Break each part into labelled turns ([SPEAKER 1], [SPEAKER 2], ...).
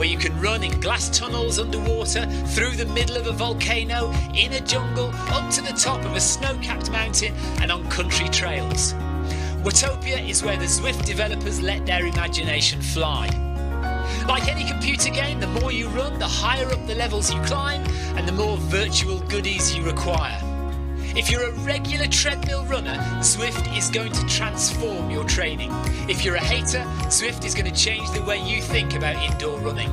[SPEAKER 1] where you can run in glass tunnels underwater, through the middle of a volcano, in a jungle, up to the top of a snow-capped mountain and on country trails. Watopia is where the Zwift developers let their imagination fly. Like any computer game, the more you run, the higher up the levels you climb and the more virtual goodies you require. If you're a regular treadmill runner, Zwift is going to transform your training. If you're a hater, Zwift is going to change the way you think about indoor running.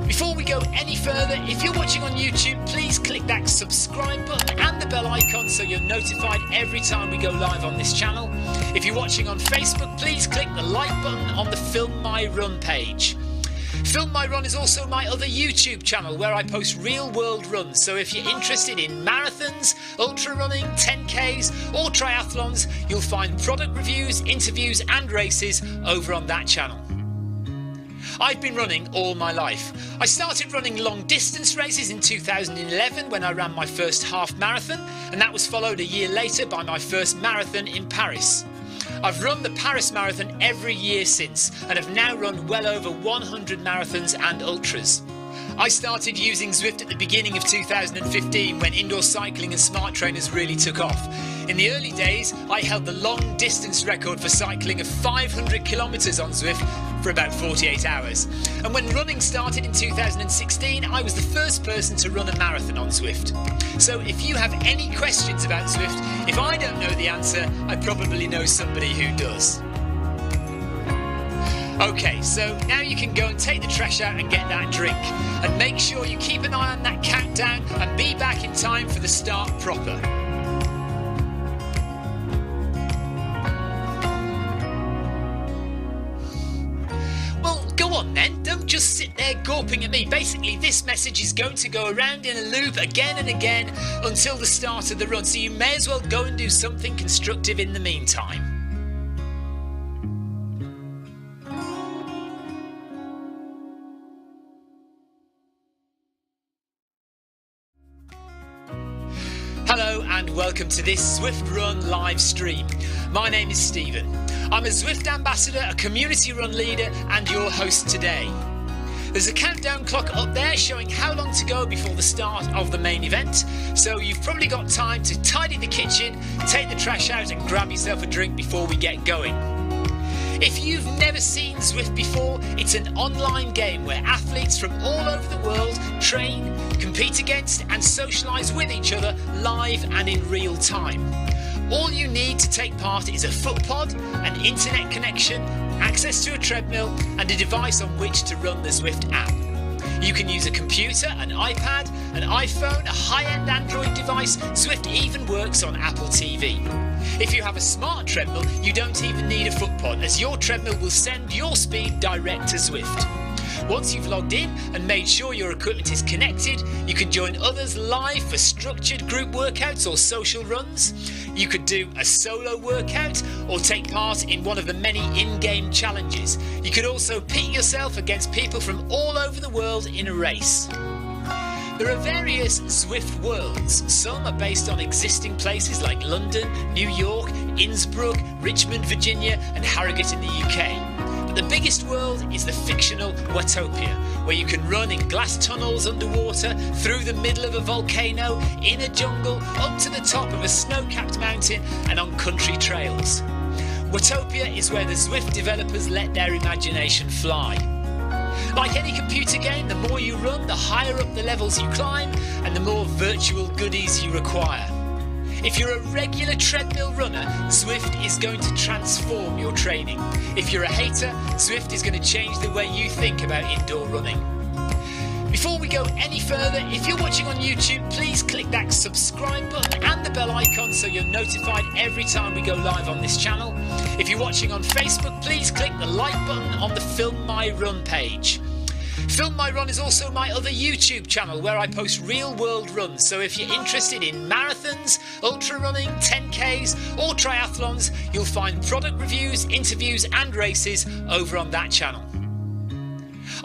[SPEAKER 1] Before we go any further, if you're watching on YouTube, please click that subscribe button and the bell icon so you're notified every time we go live on this channel. If you're watching on Facebook, please click the like button on the Film My Run page. Film My Run is also my other YouTube channel where I post real world runs, so if you're interested in marathons, ultra running, 10Ks or triathlons, you'll find product reviews, interviews and races over on that channel. I've been running all my life. I started running long distance races in 2011 when I ran my first half marathon, and that was followed a year later by my first marathon in Paris. I've run the Paris Marathon every year since and have now run well over 100 marathons and ultras. I started using Zwift at the beginning of 2015 when indoor cycling and smart trainers really took off. In the early days, I held the long distance record for cycling of 500 kilometres on Zwift for about 48 hours. And when running started in 2016, I was the first person to run a marathon on Zwift. So if you have any questions about Zwift, if I don't know the answer, I probably know somebody who does. Okay, so now you can go and take the trash out and get that drink. And make sure you keep an eye on that countdown and be back in time for the start proper. Well, go on then, don't just sit there gawping at me. Basically, this message is going to go around in a loop again and again until the start of the run, so you may as well go and do something constructive in the meantime. Hello and welcome to this Zwift Run live stream. My name is Stephen. I'm a Zwift ambassador, a community run leader and your host today. There's a countdown clock up there showing how long to go before the start of the main event, so you've probably got time to tidy the kitchen, take the trash out and grab yourself a drink before we get going. If you've never seen Zwift before, it's an online game where athletes from all over the world train, compete against and socialise with each other live and in real time. All you need to take part is a foot pod, an internet connection, access to a treadmill and a device on which to run the Zwift app. You can use a computer, an iPad, an iPhone, a high-end Android device. Zwift even works on Apple TV. If you have a smart treadmill, you don't even need a foot pod, as your treadmill will send your speed direct to Zwift. Once you've logged in and made sure your equipment is connected, you can join others live for structured group workouts or social runs. You could do a solo workout or take part in one of the many in-game challenges. You could also pit yourself against people from all over the world in a race. There are various Zwift worlds. Some are based on existing places like London, New York, Innsbruck, Richmond, Virginia and Harrogate in the UK. The biggest world is the fictional Watopia, where you can run in glass tunnels underwater, through the middle of a volcano, in a jungle, up to the top of a snow-capped mountain and on country trails. Watopia is where the Zwift developers let their imagination fly. Like any computer game, the more you run, the higher up the levels you climb and the more virtual goodies you require. If you're a regular treadmill runner, Zwift is going to transform your training. If you're a hater, Zwift is going to change the way you think about indoor running. Before we go any further, if you're watching on YouTube, please click that subscribe button and the bell icon so you're notified every time we go live on this channel. If you're watching on Facebook, please click the like button on the Film My Run page. Film My Run is also my other YouTube channel where I post real world runs, so if you're interested in marathons, ultra running, 10Ks or triathlons, you'll find product reviews, interviews and races over on that channel.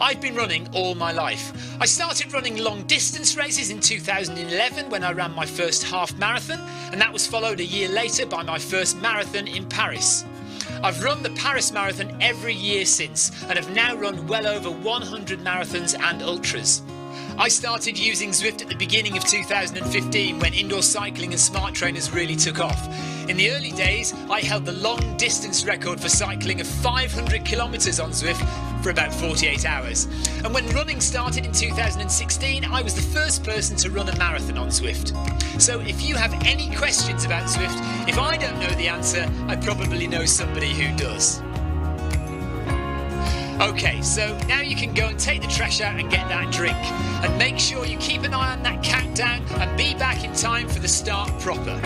[SPEAKER 1] I've been running all my life. I started running long distance races in 2011 when I ran my first half marathon, and that was followed a year later by my first marathon in Paris. I've run the Paris Marathon every year since and have now run well over 100 marathons and ultras. I started using Zwift at the beginning of 2015 when indoor cycling and smart trainers really took off. In the early days, I held the long distance record for cycling of 500 kilometres on Zwift for about 48 hours. And when running started in 2016, I was the first person to run a marathon on Zwift. So if you have any questions about Zwift, if I don't know the answer, I probably know somebody who does. Okay, so now you can go and take the trash out and get that drink. And make sure you keep an eye on that countdown and be back in time for the start proper.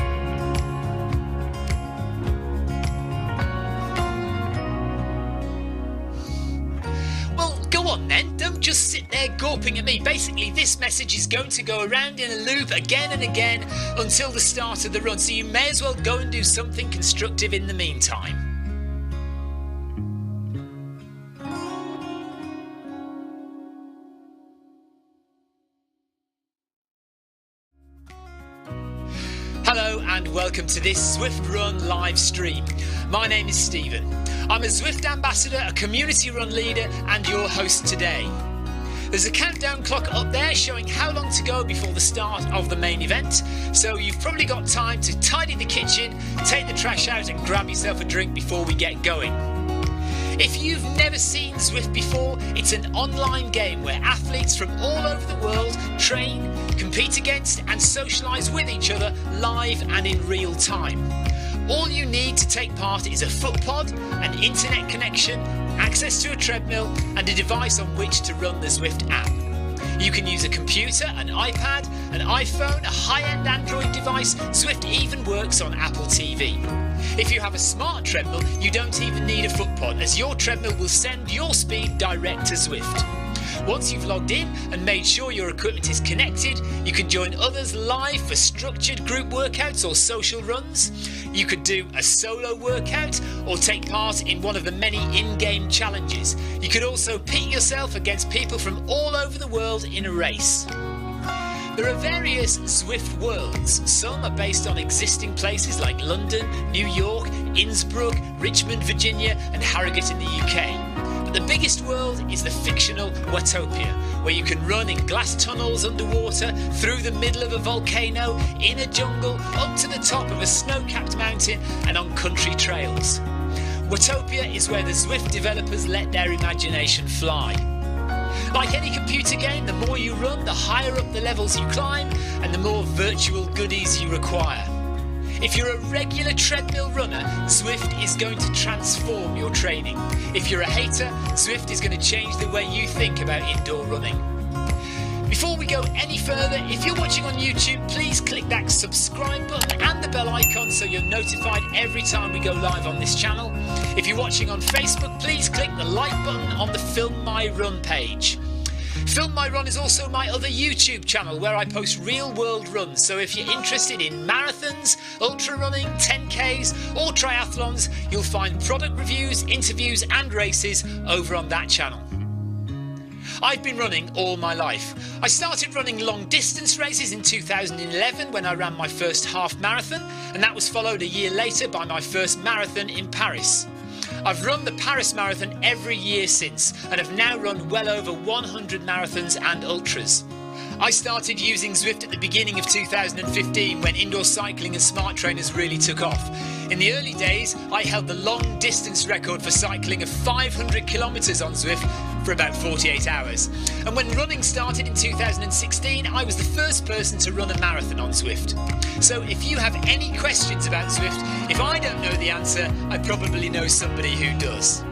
[SPEAKER 1] Well, go on then, don't just sit there gawping at me. Basically, this message is going to go around in a loop again and again until the start of the run, so you may as well go and do something constructive in the meantime. Hello and welcome to this Zwift Run live stream. My name is Stephen. I'm a Zwift ambassador, a community run leader and your host today. There's a countdown clock up there showing how long to go before the start of the main event, so you've probably got time to tidy the kitchen, take the trash out and grab yourself a drink before we get going. If you've never seen Zwift before, it's an online game where athletes from all over the world train, compete against and socialise with each other live and in real time. All you need to take part is a foot pod, an internet connection, access to a treadmill and a device on which to run the Zwift app. You can use a computer, an iPad, an iPhone, a high-end Android device. Zwift even works on Apple TV. If you have a smart treadmill, you don't even need a foot pod, as your treadmill will send your speed direct to Zwift. Once you've logged in and made sure your equipment is connected, you can join others live for structured group workouts or social runs. You could do a solo workout or take part in one of the many in-game challenges. You could also pit yourself against people from all over the world in a race. There are various Zwift worlds. Some are based on existing places like London, New York, Innsbruck, Richmond, Virginia and Harrogate in the UK. But the biggest world is the fictional Watopia, where you can run in glass tunnels underwater, through the middle of a volcano, in a jungle, up to the top of a snow-capped mountain and on country trails. Watopia is where the Zwift developers let their imagination fly. Like any computer game, the more you run, the higher up the levels you climb and the more virtual goodies you require. If you're a regular treadmill runner, Zwift is going to transform your training. If you're a hater, Zwift is going to change the way you think about indoor running. Before we go any further, if you're watching on YouTube, please click that subscribe button and the bell icon so you're notified every time we go live on this channel. If you're watching on Facebook, please click the like button on the Film My Run page. Film My Run is also my other YouTube channel where I post real world runs, so if you're interested in marathons, ultra running, 10Ks or triathlons, you'll find product reviews, interviews and races over on that channel. I've been running all my life. I started running long distance races in 2011 when I ran my first half marathon, and that was followed a year later by my first marathon in Paris. I've run the Paris Marathon every year since and have now run well over 100 marathons and ultras. I started using Zwift at the beginning of 2015 when indoor cycling and smart trainers really took off. In the early days, I held the long distance record for cycling of 500 kilometres on Zwift for about 48 hours. And when running started in 2016, I was the first person to run a marathon on Zwift. So if you have any questions about Zwift, if I don't know the answer, I probably know somebody who does.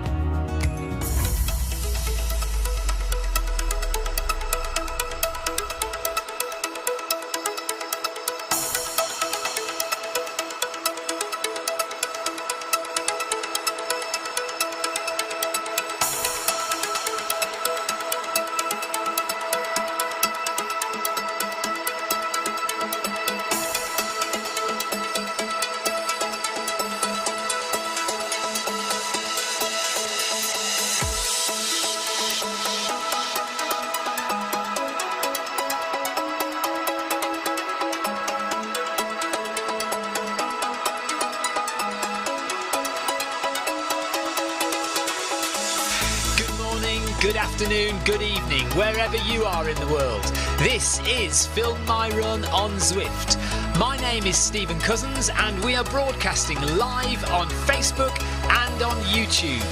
[SPEAKER 1] afternoon, good evening, wherever you are in the world. This is Film My Run on Zwift. My name is Stephen Cousins and we are broadcasting live on Facebook and on YouTube.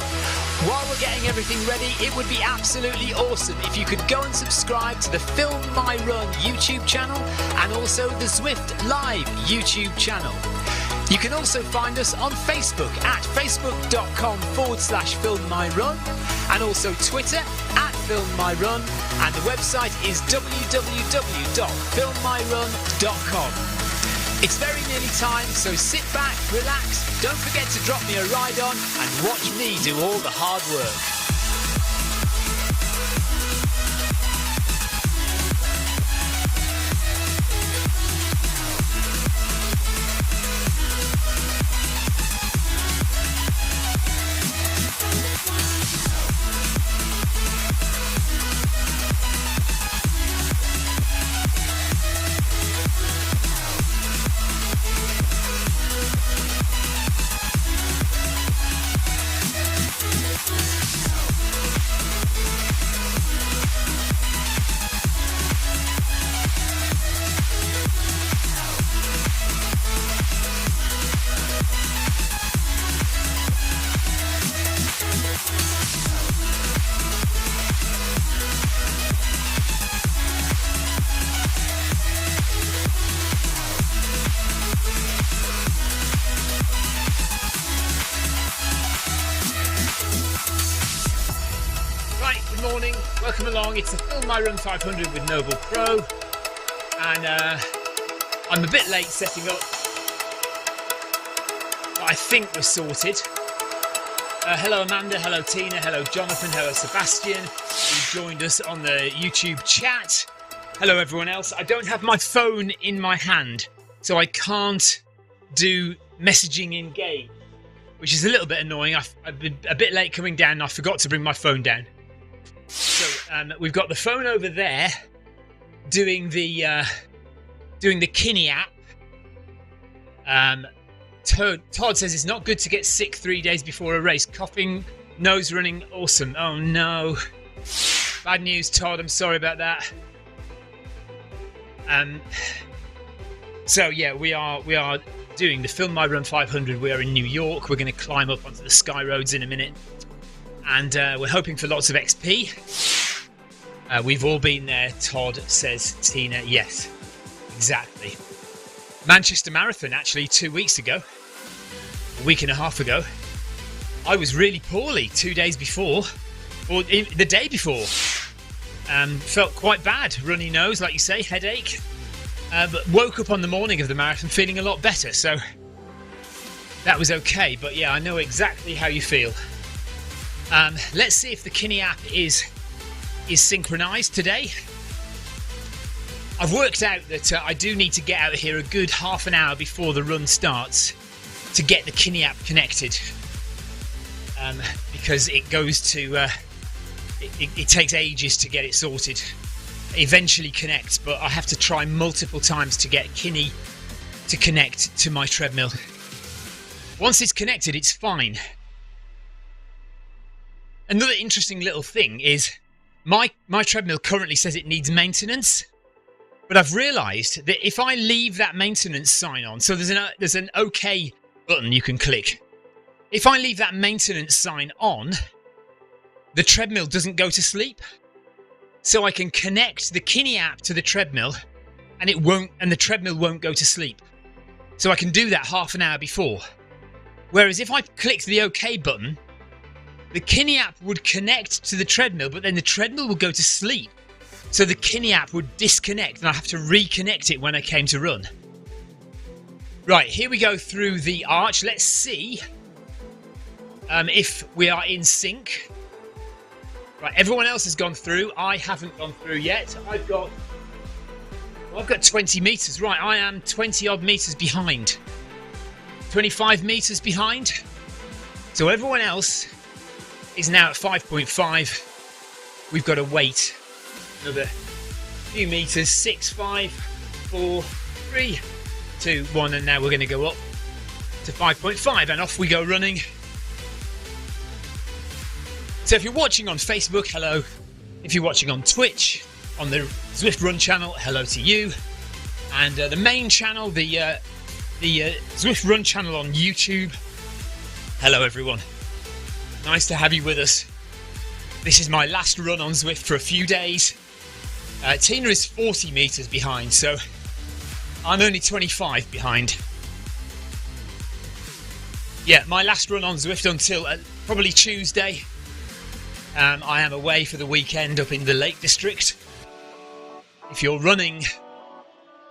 [SPEAKER 1] While we're getting everything ready, it would be absolutely awesome if you could go and subscribe to the Film My Run YouTube channel and also the Zwift Live YouTube channel. You can also find us on Facebook at facebook.com/filmmyrun and also Twitter at filmmyrun, and the website is www.filmmyrun.com. It's very nearly time, so sit back, relax, don't forget to drop me a ride on and watch me do all the hard work. Morning, welcome along. It's the Film My Run 500 with Noble Pro, and I'm a bit late setting up, but I think we're sorted. Hello Amanda, hello Tina, hello Jonathan, hello Sebastian, who joined us on the YouTube chat. Hello everyone else. I don't have my phone in my hand, so I can't do messaging in game, which is a little bit annoying. I've been a bit late coming down and I forgot to bring my phone down. So we've got the phone over there doing the Kinni app. Todd says it's not good to get sick 3 days before a race. Coughing, nose running, awesome. Oh no. Bad news, Todd. I'm sorry about that. So yeah, we are doing the Film My Run 500. We are in New York. We're going to climb up onto the Sky Roads in a minute. And we're hoping for lots of XP. We've all been there, Todd, says Tina. Yes, exactly. Manchester Marathon, actually, 2 weeks ago. A week and a half ago. I was really poorly 2 days before. Or the day before. Felt quite bad. Runny nose, like you say, headache. But woke up on the morning of the marathon feeling a lot better. So that was okay. But yeah, I know exactly how you feel. Let's see if the Kinni app is synchronized today. I've worked out that I do need to get out here a good half an hour before the run starts to get the Kinni app connected, because it goes to it takes ages to get it sorted. It eventually connects, but I have to try multiple times to get Kinni to connect to my treadmill. Once it's connected, it's fine. Another interesting little thing is my treadmill currently says it needs maintenance, but I've realised that if I leave that maintenance sign on, so there's an OK button you can click. If I leave that maintenance sign on, the treadmill doesn't go to sleep. So I can connect the Kinni app to the treadmill, and the treadmill won't go to sleep. So I can do that half an hour before. Whereas if I clicked the OK button, the Kinni app would connect to the treadmill, but then the treadmill would go to sleep. So the Kinni app would disconnect and I have to reconnect it when I came to run. Right, here we go through the arch. Let's see if we are in sync. Right, everyone else has gone through. I haven't gone through yet. I've got 20 metres. Right, I am 20 odd metres behind. 25 metres behind. So everyone else is now at 5.5. We've got to wait another few metres. 6, 5, 4, 3, 2, 1, and now we're going to go up to 5.5 and off we go running. So if you're watching on Facebook, hello. If you're watching on Twitch, on the Zwift Run channel, hello to you. And the main channel, the Zwift Run channel on YouTube, hello everyone. Nice to have you with us. This is my last run on Zwift for a few days. Tina is 40 metres behind, so I'm only 25 behind. Yeah, my last run on Zwift until probably Tuesday. I am away for the weekend up in the Lake District. If you're running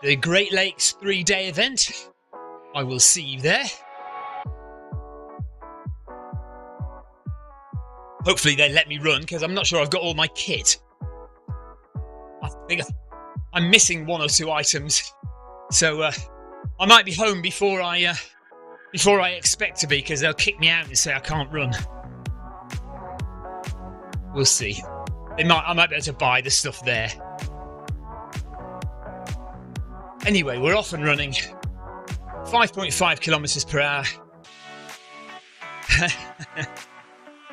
[SPEAKER 1] the Great Lakes 3-day event, I will see you there. Hopefully they let me run, because I'm not sure I've got all my kit. I think I'm missing one or two items, so I might be home before I expect to be, because they'll kick me out and say I can't run. We'll see. I might be able to buy the stuff there. Anyway, we're off and running. 5.5 kilometers per hour.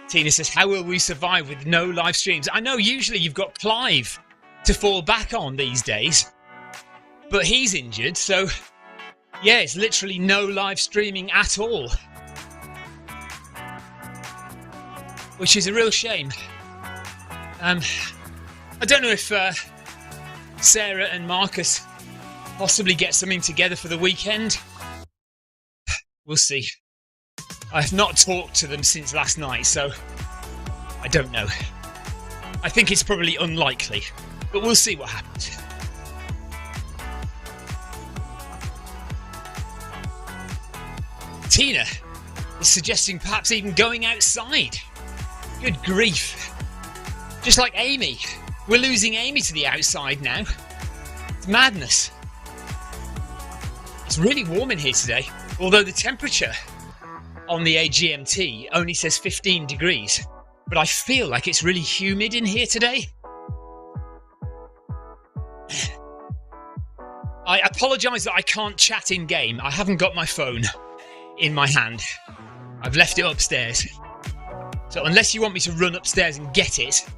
[SPEAKER 1] Tina says, how will we survive with no live streams? I know usually you've got Clive to fall back on these days, but he's injured, so yeah, it's literally no live streaming at all, which is a real shame. I don't know if Sarah and Marcus possibly get something together for the weekend. We'll see. I've not talked to them since last night, so I don't know. I think it's probably unlikely, but we'll see what happens. Tina is suggesting perhaps even going outside. Good grief. Just like Amy. We're losing Amy to the outside now. It's madness. It's really warm in here today, although the temperature on the AGMT only says 15 degrees, but I feel like it's really humid in here today. I apologise that I can't chat in game. I haven't got my phone in my hand. I've left it upstairs. So unless you want me to run upstairs and get it,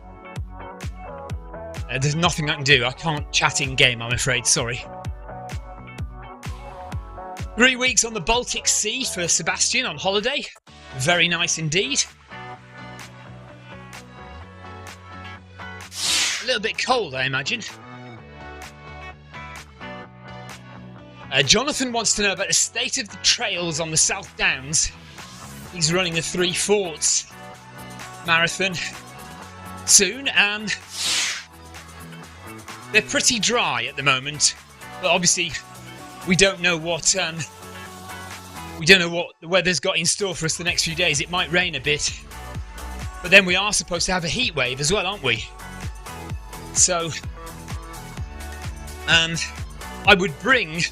[SPEAKER 1] there's nothing I can do. I can't chat in game, I'm afraid. Sorry. 3 weeks on the Baltic Sea for Sebastian on holiday. Very nice indeed. A little bit cold, I imagine. Jonathan wants to know about the state of the trails on the South Downs. He's running the Three Forts marathon soon. They're pretty dry at the moment, but obviously we don't know what the weather's got in store for us the next few days. It might rain a bit, but then we are supposed to have a heat wave as well, aren't we? So I would bring.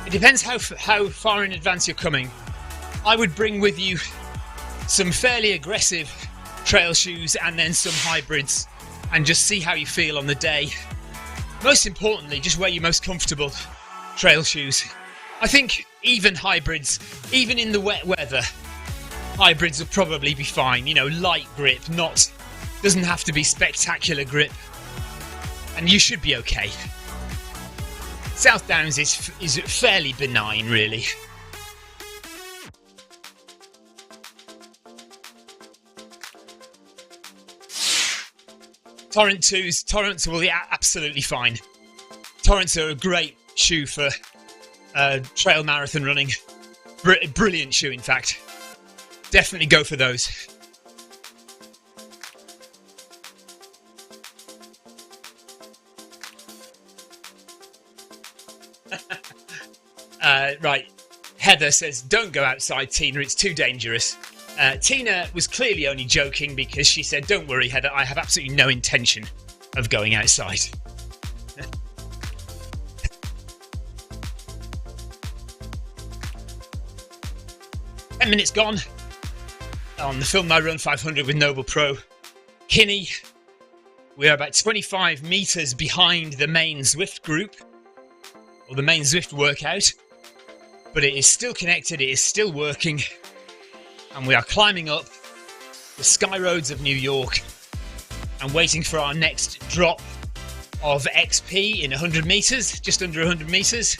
[SPEAKER 1] It depends how far in advance you're coming. I would bring with you some fairly aggressive trail shoes and then some hybrids, and just see how you feel on the day. Most importantly, just wear your most comfortable trail shoes. I think even hybrids, even in the wet weather, hybrids will probably be fine. You know, light grip, doesn't have to be spectacular grip, and you should be okay. South Downs is fairly benign, really. Torrents will be absolutely fine. Torrents are a great shoe for trail marathon running. Brilliant shoe, in fact. Definitely go for those. Right. Heather says, don't go outside, Tina, it's too dangerous. Tina was clearly only joking, because she said, don't worry, Heather, I have absolutely no intention of going outside. 10 minutes gone on the Film My Run 500 with Noble Pro. Kinni, we are about 25 metres behind the main Zwift group, or the main Zwift workout, but it is still connected, it is still working, and we are climbing up the sky roads of New York and waiting for our next drop of XP in 100 metres, just under 100 metres.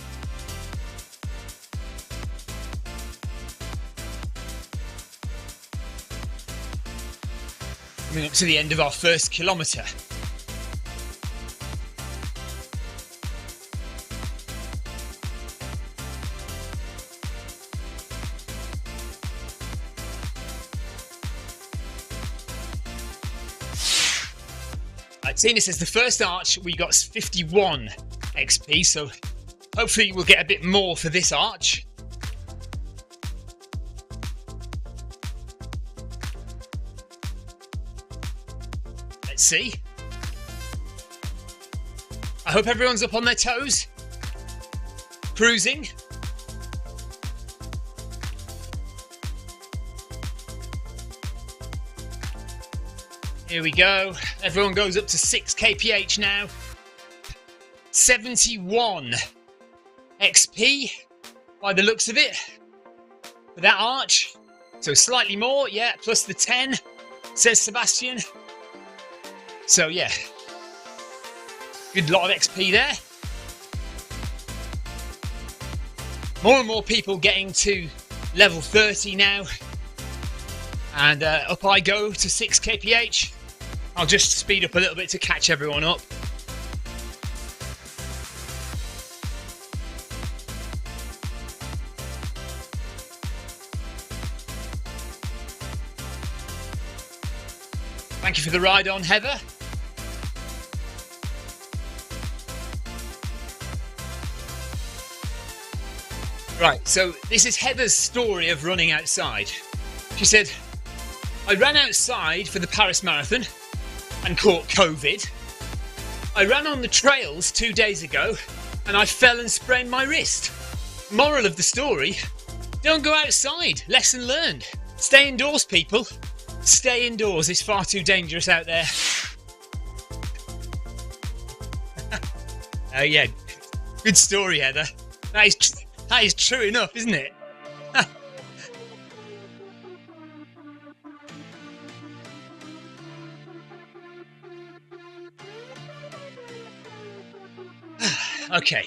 [SPEAKER 1] Coming up to the end of our first kilometre. Tina says the first arch we got 51 XP, so hopefully we'll get a bit more for this arch. Let's see. I hope everyone's up on their toes, cruising. Here we go. Everyone goes up to 6 kph now. 71 XP by the looks of it for that arch. So slightly more, yeah, plus the 10, says Sebastian. So yeah, good lot of XP there. More and more people getting to level 30 now. And up I go to 6 kph. I'll just speed up a little bit to catch everyone up. Thank you for the ride on, Heather. Right, so this is Heather's story of running outside. She said, I ran outside for the Paris Marathon and caught COVID. I ran on the trails 2 days ago and I fell and sprained my wrist. Moral of the story, don't go outside. Lesson learned. Stay indoors, people. Stay indoors. It's far too dangerous out there. Oh yeah, good story, Heather. That is true enough, isn't it? Okay.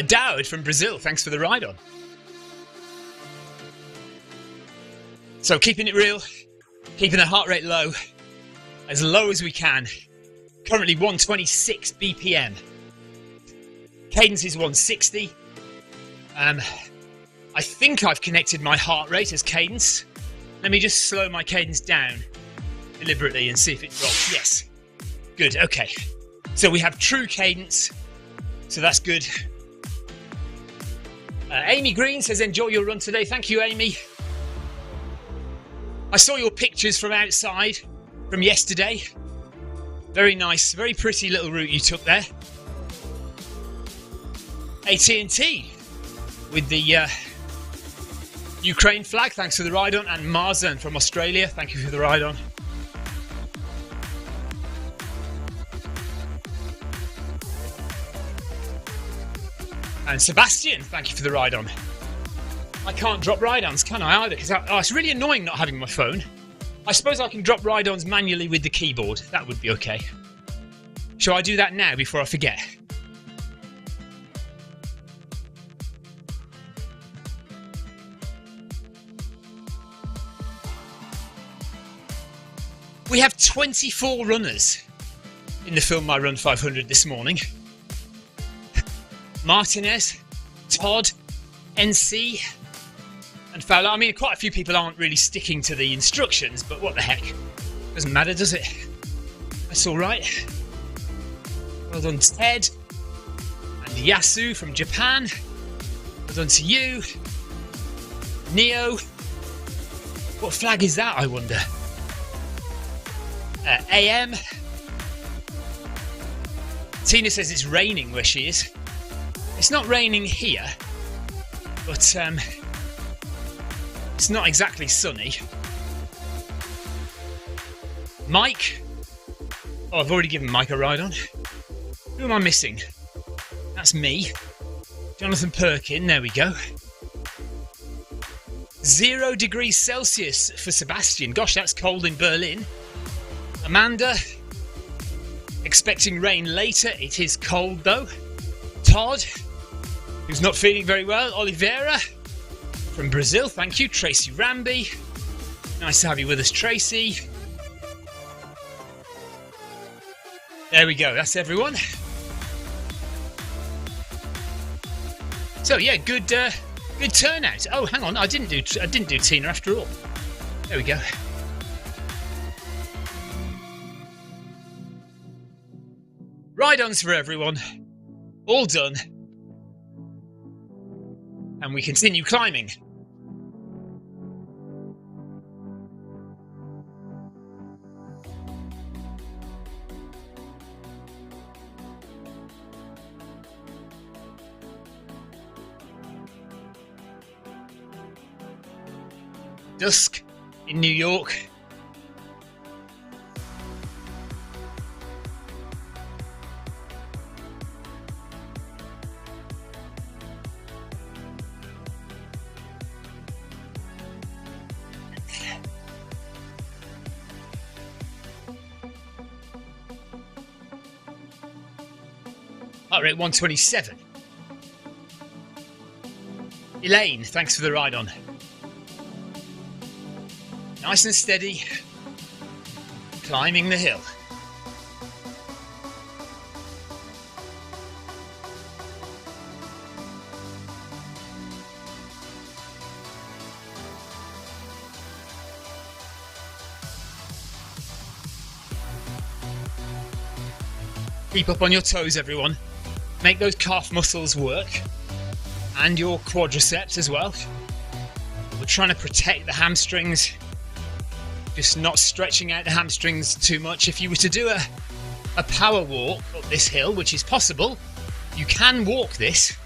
[SPEAKER 1] Dowd from Brazil, thanks for the ride on. So keeping it real, keeping the heart rate low as we can. Currently 126 BPM. Cadence is 160. I think I've connected my heart rate as cadence. Let me just slow my cadence down deliberately and see if it drops. Yes. Good, okay. So we have true cadence. So that's good. Amy Green says, enjoy your run today. Thank you, Amy. I saw your pictures from outside from yesterday. Very nice, very pretty little route you took there. AT&T with the Ukraine flag. Thanks for the ride on. And Marzan from Australia. Thank you for the ride on. And Sebastian, thank you for the ride on. I can't drop ride-ons, can I either? Because it's really annoying not having my phone. I suppose I can drop ride-ons manually with the keyboard. That would be okay. Shall I do that now before I forget? We have 24 runners in the Film My Run 500 this morning. Martinez, Todd, NC, and Fowler. I mean, quite a few people aren't really sticking to the instructions, but what the heck? Doesn't matter, does it? That's all right. Well done, Ted and Yasu from Japan. Well done to you. Neo. What flag is that, I wonder? AM. Tina says it's raining where she is. It's not raining here, but it's not exactly sunny. Mike. Oh, I've already given Mike a ride on. Who am I missing? That's me. Jonathan Perkin, there we go. 0 degrees Celsius for Sebastian. Gosh, that's cold in Berlin. Amanda, Expecting rain later. It is cold though. Todd, who's not feeling very well. Oliveira from Brazil, thank you. Tracy Ramby, nice to have you with us, Tracy. There we go, that's everyone. So yeah, good turnout. Oh, hang on, I didn't do Tina after all. There we go. Ride-ons for everyone. All done. And we continue climbing. Dusk in New York. Heart rate 127. Elaine, thanks for the ride on. Nice and steady, climbing the hill. Keep up on your toes, everyone. Make those calf muscles work, and your quadriceps as well. We're trying to protect the hamstrings, just not stretching out the hamstrings too much. If you were to do a power walk up this hill, which is possible, you can walk this,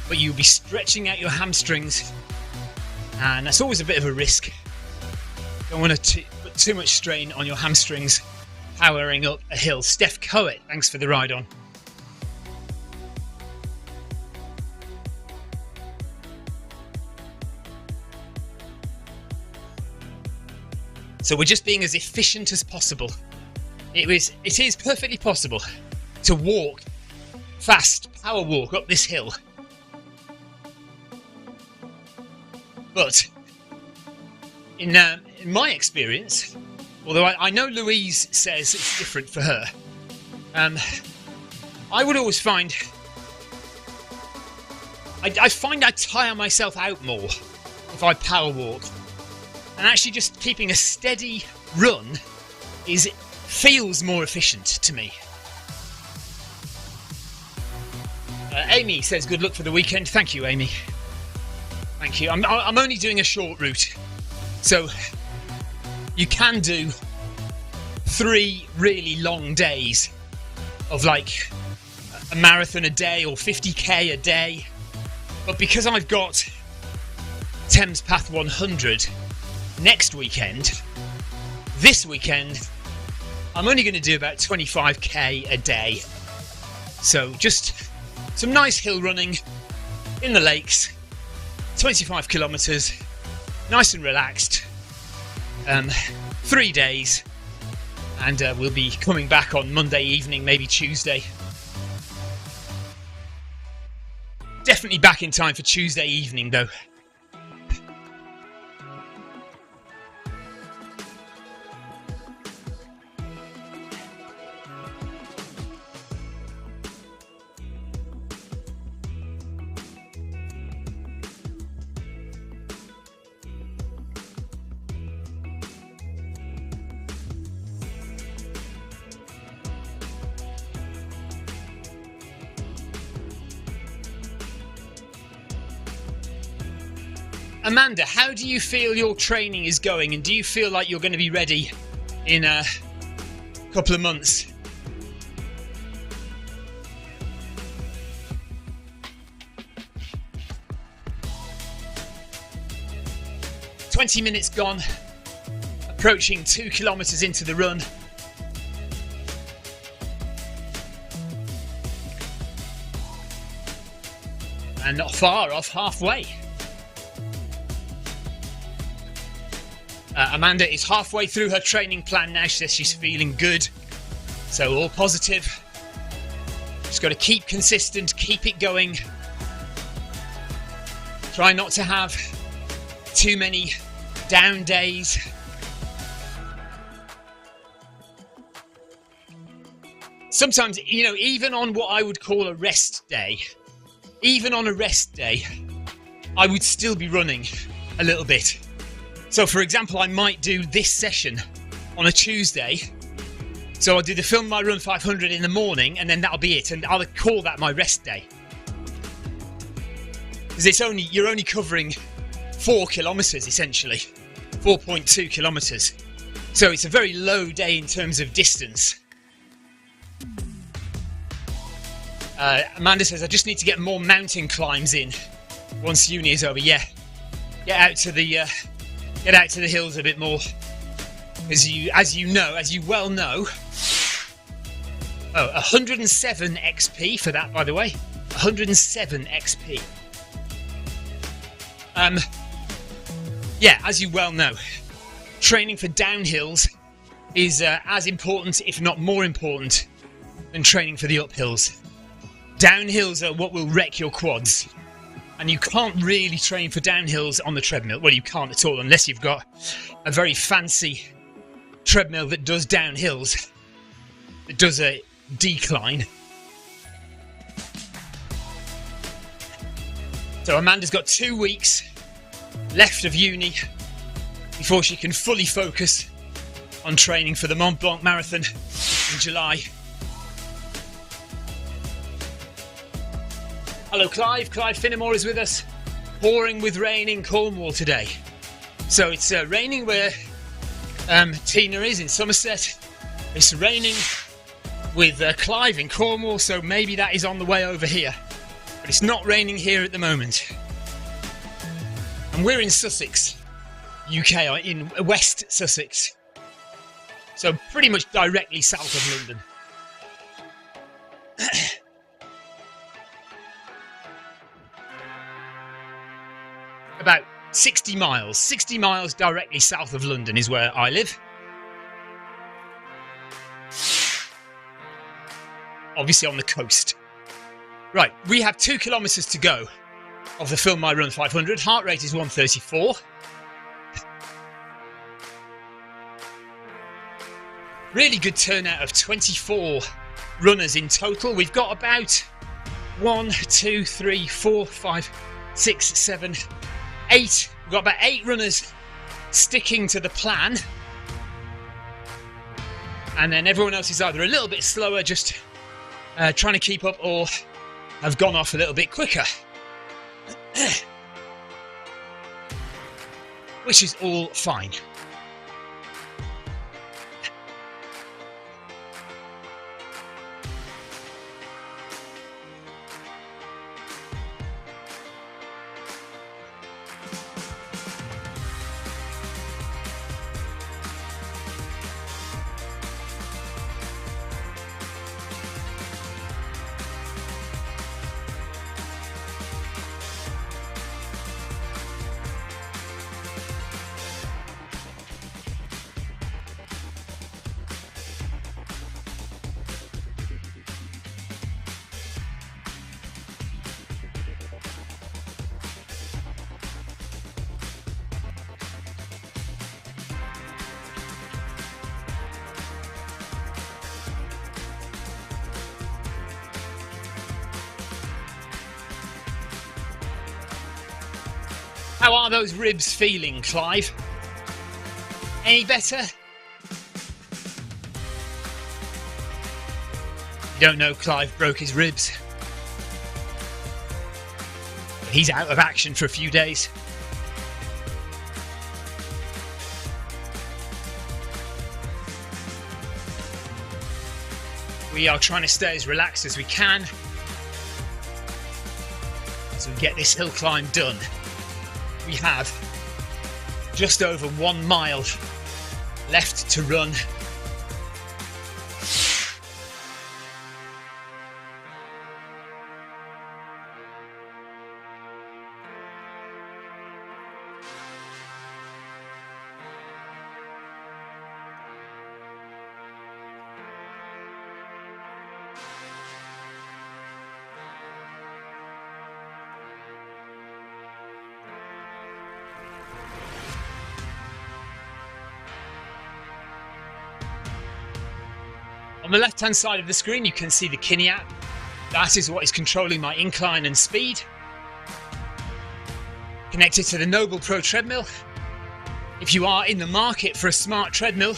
[SPEAKER 1] but you'll be stretching out your hamstrings, and that's always a bit of a risk. Don't want to put too much strain on your hamstrings powering up a hill. Steph Coet, thanks for the ride on. So we're just being as efficient as possible. It is perfectly possible to walk fast, power walk up this hill. But in my experience, although I know Louise says it's different for her, I would always find I tire myself out more if I power walk. And actually just keeping a steady run feels more efficient to me. Amy says good luck for the weekend. Thank you, Amy. Thank you. I'm only doing a short route, so you can do 3 really long days of like a marathon a day or 50k a day. But because I've got Thames Path 100 next weekend, this weekend I'm only going to do about 25k a day. So just some nice hill running in the lakes, 25 kilometres, nice and relaxed, 3 days, and we'll be coming back on Monday evening, maybe Tuesday. Definitely back in time for Tuesday evening though. Amanda, how do you feel your training is going, and do you feel like you're going to be ready in a couple of months? "20 minutes gone, approaching 2 kilometres into the run. And not far off halfway. Amanda is halfway through her training plan now. She says she's feeling good. So all positive. Just got to keep consistent, keep it going. Try not to have too many down days. Sometimes, you know, even on what I would call a rest day, I would still be running a little bit. So for example, I might do this session on a Tuesday. So I'll do the Film My Run 500 in the morning, and then that'll be it. And I'll call that my rest day. Because you're only covering 4 kilometres essentially, 4.2 kilometres. So it's a very low day in terms of distance. Amanda says, I just need to get more mountain climbs in once uni is over. Yeah, get out to the hills a bit more. As you well know. Oh, 107 XP for that, by the way. 107 XP. Yeah, as you well know, training for downhills is as important, if not more important, than training for the uphills. Downhills are what will wreck your quads. And you can't really train for downhills on the treadmill. Well, you can't at all unless you've got a very fancy treadmill that does downhills, that does a decline. So Amanda's got 2 weeks left of uni before she can fully focus on training for the Mont Blanc Marathon in July. Hello Clive, Clive Finnemore is with us. Pouring with rain in Cornwall today. So it's raining where Tina is in Somerset. It's raining with Clive in Cornwall, so maybe that is on the way over here. But it's not raining here at the moment. And we're in Sussex, UK, in West Sussex. So pretty much directly south of London. About 60 miles directly south of London is where I live. Obviously on the coast. Right, we have 2 kilometres to go of the Film My Run 500. Heart rate is 134. Really good turnout of 24 runners in total. We've got about 1, 2, 3, 4, 5, 6, 7, 8. We've got about 8 runners sticking to the plan. And then everyone else is either a little bit slower, just trying to keep up, or have gone off a little bit quicker. Which is all fine. How are those ribs feeling, Clive? Any better? You don't know, Clive broke his ribs. He's out of action for a few days. We are trying to stay as relaxed as we can as we get this hill climb done. We have just over 1 mile left to run. On the left hand side of the screen you can see the Kinni app. That is what is controlling my incline and speed. Connected to the Noble Pro treadmill. If you are in the market for a smart treadmill,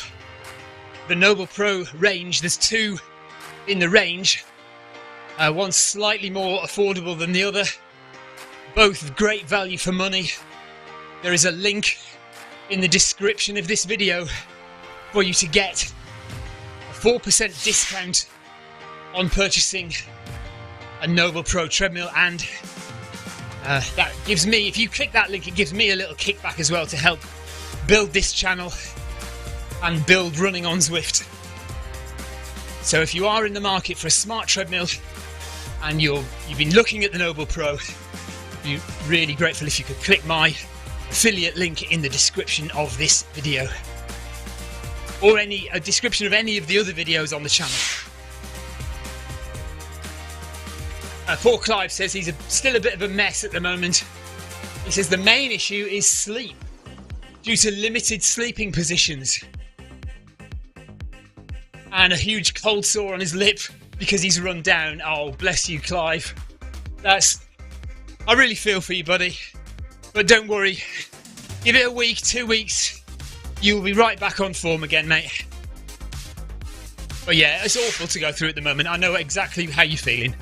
[SPEAKER 1] the Noble Pro range, there's two in the range. One's slightly more affordable than the other. Both great value for money. There is a link in the description of this video for you to get a 4% discount on purchasing a Noble Pro treadmill, and that gives me, if you click that link, it gives me a little kickback as well to help build this channel and build running on Zwift. So if you are in the market for a smart treadmill and you've been looking at the Noble Pro, I'd be really grateful if you could click my affiliate link in the description of this video, or a description of any of the other videos on the channel. Poor Clive says he's still a bit of a mess at the moment. He says the main issue is sleep, due to limited sleeping positions. And a huge cold sore on his lip because he's run down. Oh, bless you, Clive. I really feel for you, buddy. But don't worry. Give it a week, 2 weeks. You'll be right back on form again, mate. But yeah, it's awful to go through at the moment. I know exactly how you're feeling.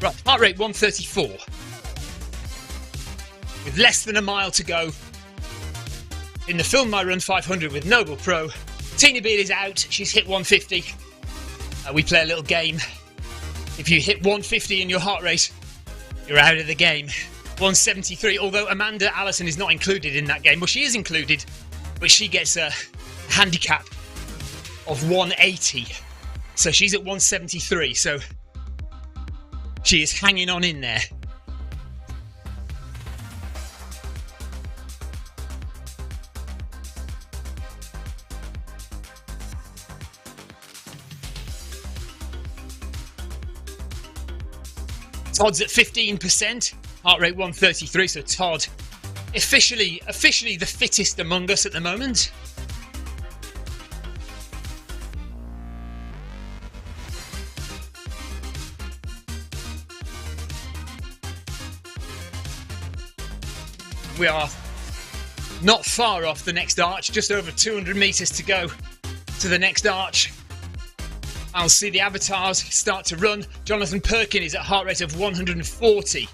[SPEAKER 1] Right, heart rate 134. With less than a mile to go in the Film My Run 500 with Noble Pro. Tina Beard is out, she's hit 150. We play a little game. If you hit 150 in your heart rate, you're out of the game. 173, although Amanda Allison is not included in that game. Well, she is included, but she gets a handicap of 180. So she's at 173, so she is hanging on in there. Todd's at 15%, heart rate 133, so Todd officially the fittest among us at the moment. We are not far off the next arch, just over 200 metres to go to the next arch. I'll see the avatars start to run. Jonathan Perkin is at a heart rate of 140.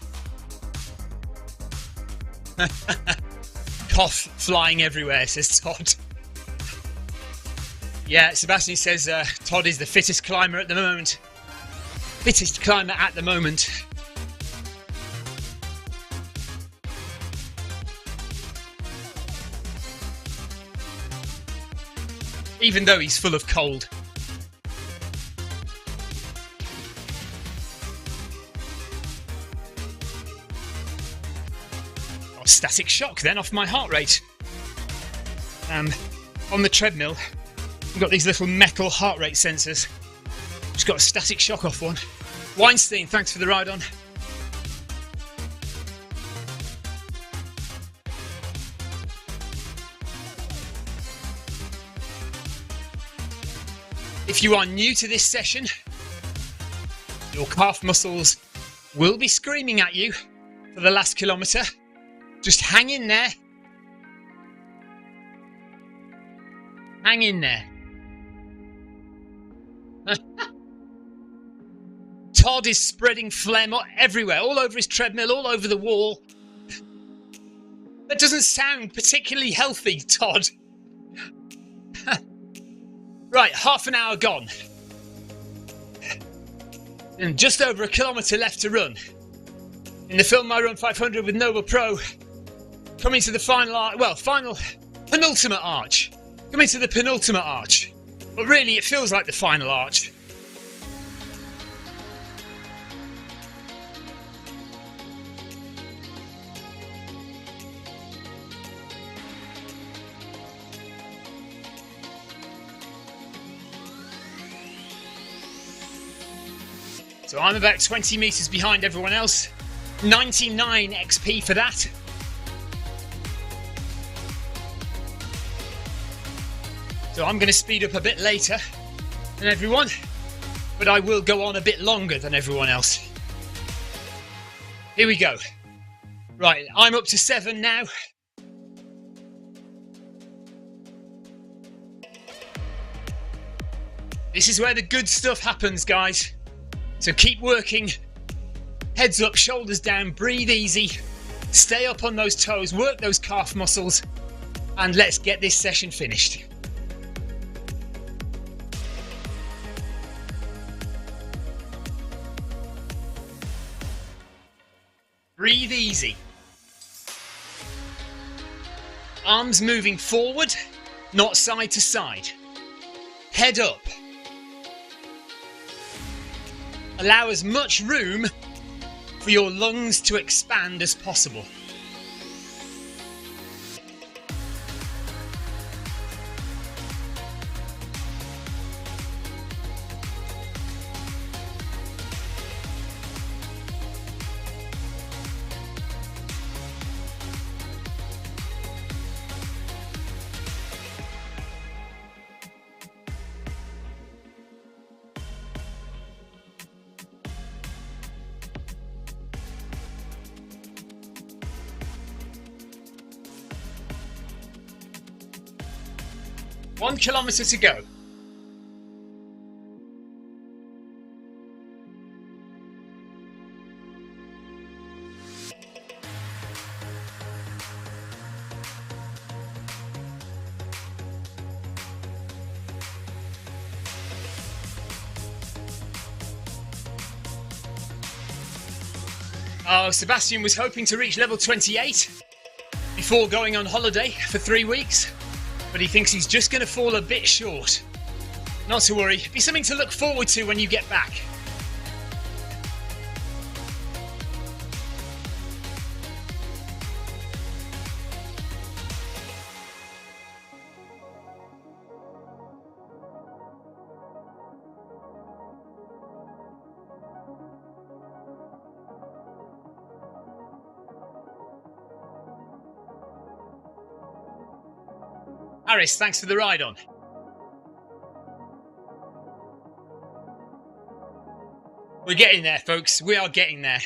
[SPEAKER 1] Cough flying everywhere, says Todd. Yeah, Sebastian says Todd is the fittest climber at the moment. Fittest climber at the moment. Even though he's full of cold. Oh, static shock then off my heart rate. On the treadmill, we've got these little metal heart rate sensors. Just got a static shock off one. Weinstein, thanks for the ride on. If you are new to this session, your calf muscles will be screaming at you for the last kilometre. Just hang in there. Hang in there. Todd is spreading phlegm everywhere, all over his treadmill, all over the wall. That doesn't sound particularly healthy, Todd. Right, half an hour gone. And just over a kilometre left to run. In the Film My Run 500 with Noble Pro. Coming to the penultimate arch. Coming to the penultimate arch. But really, it feels like the final arch. So I'm about 20 metres behind everyone else. 99 XP for that. So I'm going to speed up a bit later than everyone, but I will go on a bit longer than everyone else. Here we go. Right, I'm up to 7 now. This is where the good stuff happens, guys. So keep working. Heads up, shoulders down, breathe easy. Stay up on those toes, work those calf muscles, and let's get this session finished. Breathe easy. Arms moving forward, not side to side. Head up. Allow as much room for your lungs to expand as possible. One kilometre to go. Oh, Sebastian was hoping to reach level 28 before going on holiday for 3 weeks. But he thinks he's just going to fall a bit short. Not to worry, be something to look forward to when you get back. Harris, thanks for the ride on. We're getting there, folks. We are getting there.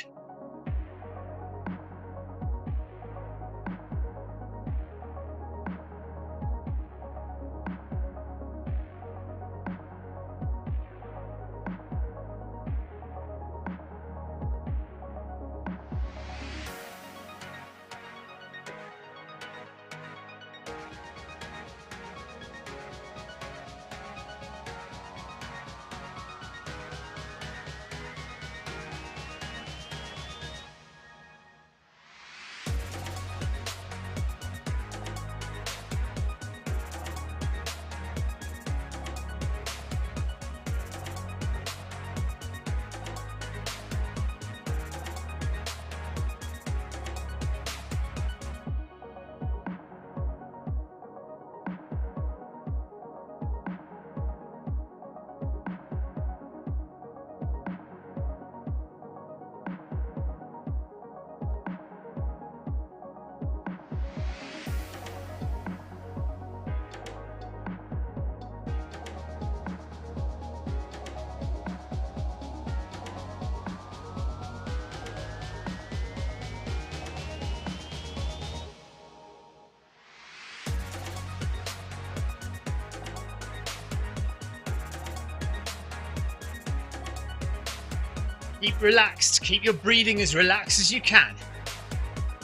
[SPEAKER 1] Keep relaxed, keep your breathing as relaxed as you can.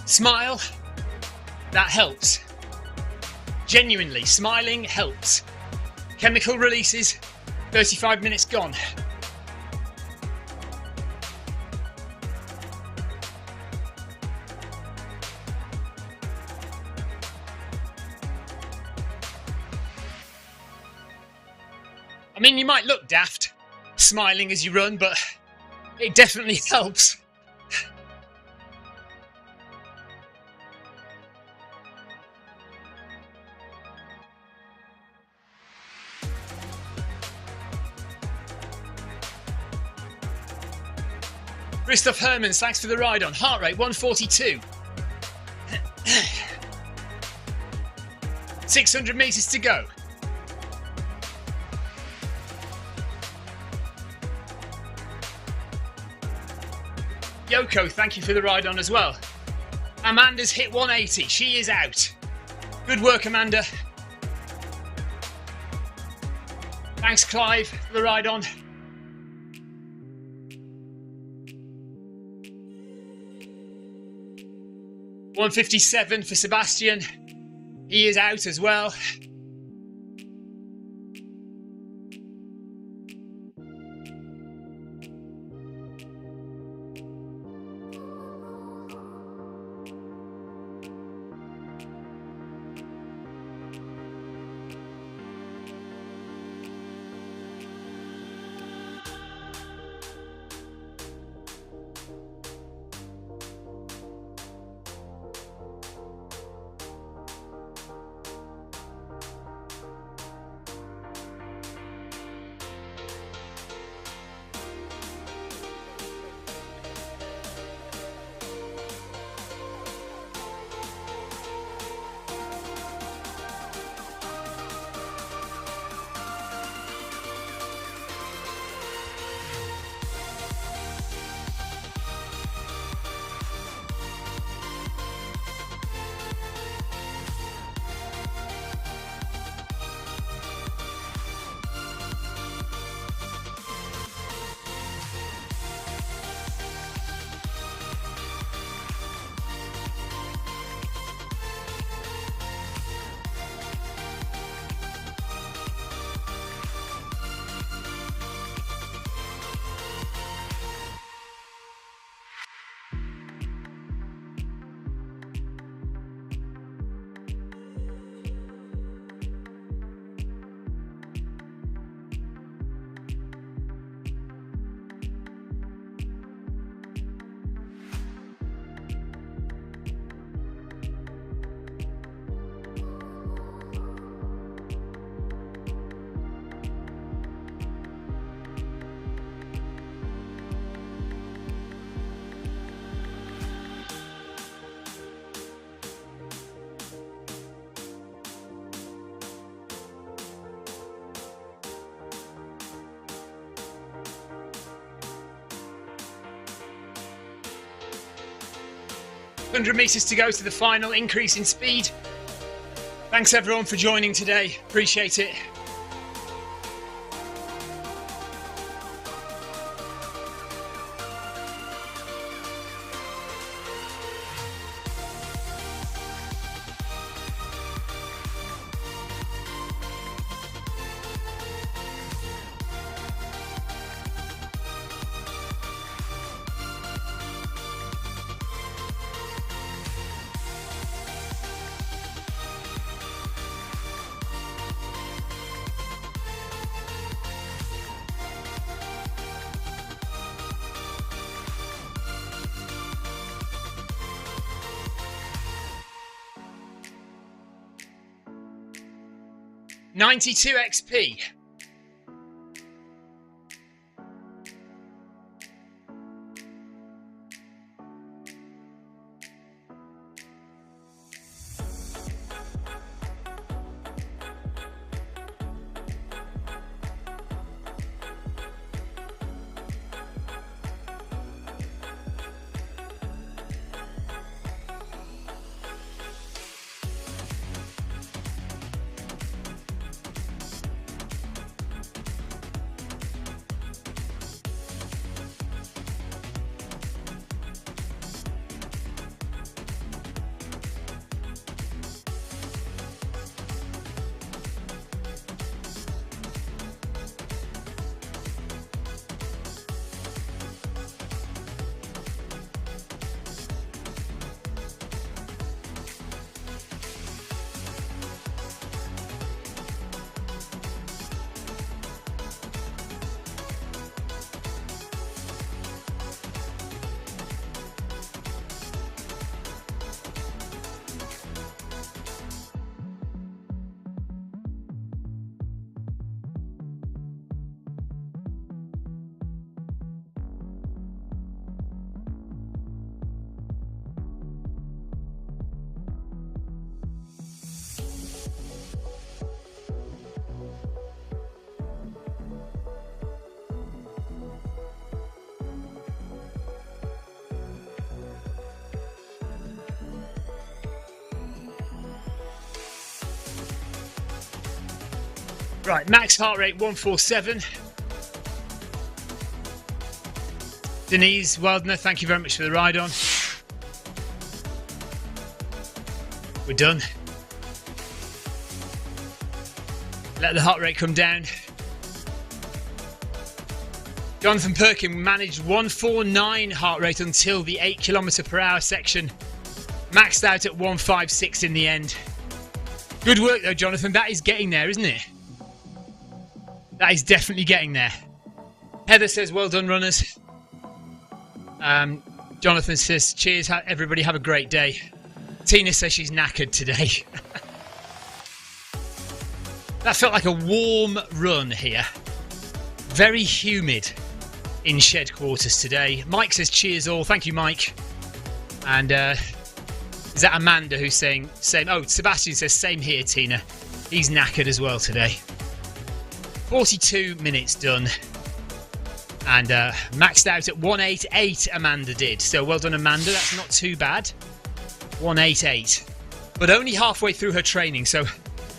[SPEAKER 1] Smile, that helps. Genuinely, smiling helps. Chemical releases, 35 minutes gone. I mean, you might look daft, smiling as you run, but it definitely helps. Christoph Hermans, thanks for the ride on. Heart rate 142. 600 metres to go. Yoko, thank you for the ride on as well. Amanda's hit 180. She is out. Good work, Amanda. Thanks, Clive, for the ride on. $157 for Sebastian. He is out as well. $100 metres to go to the final increase in speed. Thanks everyone for joining today. Appreciate it. $92 XP. Right, max heart rate 147. Denise Wildner, thank you very much for the ride on. We're done. Let the heart rate come down. Jonathan Perkin managed 149 heart rate until the 8 km/h section. Maxed out at 156 in the end. Good work though, Jonathan. That is getting there, isn't it? That is definitely getting there. Heather says, well done, runners. Jonathan says, cheers, everybody, have a great day. Tina says she's knackered today. That felt like a warm run here. Very humid in shed quarters today. Mike says, cheers all. Thank you, Mike. And is that Amanda who's saying same? Oh, Sebastian says, same here, Tina. He's knackered as well today. 42 minutes done. And maxed out at 188, Amanda did. So well done, Amanda. That's not too bad. 188. But only halfway through her training. So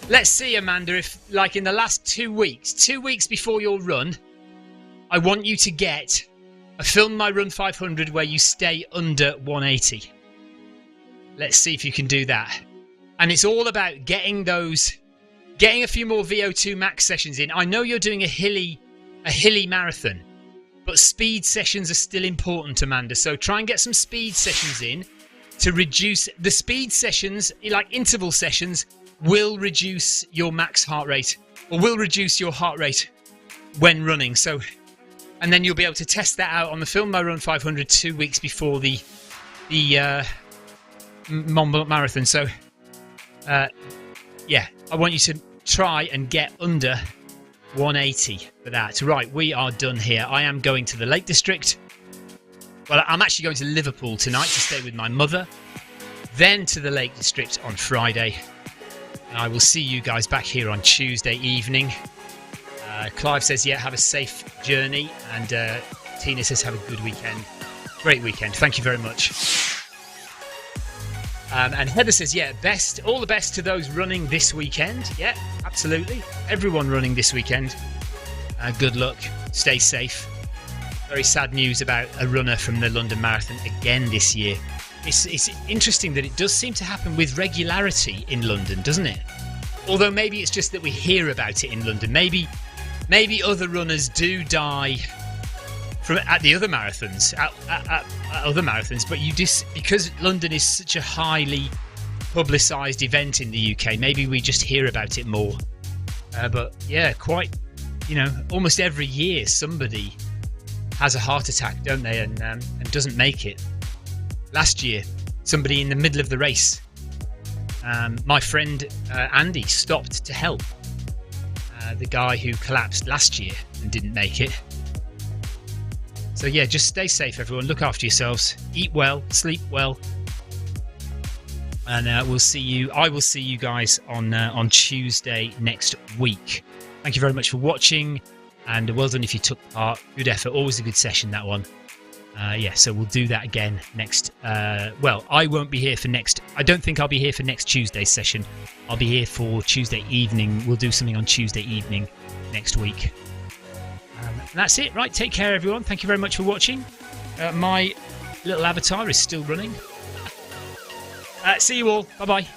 [SPEAKER 1] let's see, Amanda, if, like in the last 2 weeks before your run, I want you to get a Film My Run 500 where you stay under 180. Let's see if you can do that. And it's all about getting a few more VO2 max sessions in. I know you're doing a hilly marathon, but speed sessions are still important, Amanda. So try and get some speed sessions in to reduce the speed sessions, like interval sessions, will reduce your max heart rate, or will reduce your heart rate when running. So, and then you'll be able to test that out on the Film My Run 500 2 weeks before the Mont Blanc Marathon. So, yeah, I want you to try and get under 180 for that. Right, we are done here. I am going to the Lake District. Well, I'm actually going to Liverpool tonight to stay with my mother. Then to the Lake District on Friday. And I will see you guys back here on Tuesday evening. Clive says, yeah, have a safe journey. And Tina says, have a good weekend. Great weekend. Thank you very much. And Heather says, yeah, all the best to those running this weekend. Yeah, absolutely. Everyone running this weekend. Good luck. Stay safe. Very sad news about a runner from the London Marathon again this year. It's interesting that it does seem to happen with regularity in London, doesn't it? Although maybe it's just that we hear about it in London. Maybe other runners do die at the other marathons, at other marathons, but because London is such a highly publicised event in the UK, maybe we just hear about it more. But yeah, almost every year somebody has a heart attack, don't they, and doesn't make it. Last year, somebody in the middle of the race, my friend Andy stopped to help the guy who collapsed last year and didn't make it. So yeah, just stay safe, everyone. Look after yourselves. Eat well, sleep well, and I will see you guys on Tuesday next week. Thank you very much for watching, and well done if you took part. Good effort. Always a good session, that one. Yeah, so we'll do that again next. Well, I won't be here for next. I don't think I'll be here for next Tuesday's session. I'll be here for Tuesday evening. We'll do something on Tuesday evening next week. That's it. Right, take care, everyone. Thank you very much for watching. My little avatar is still running. See you all. Bye-bye.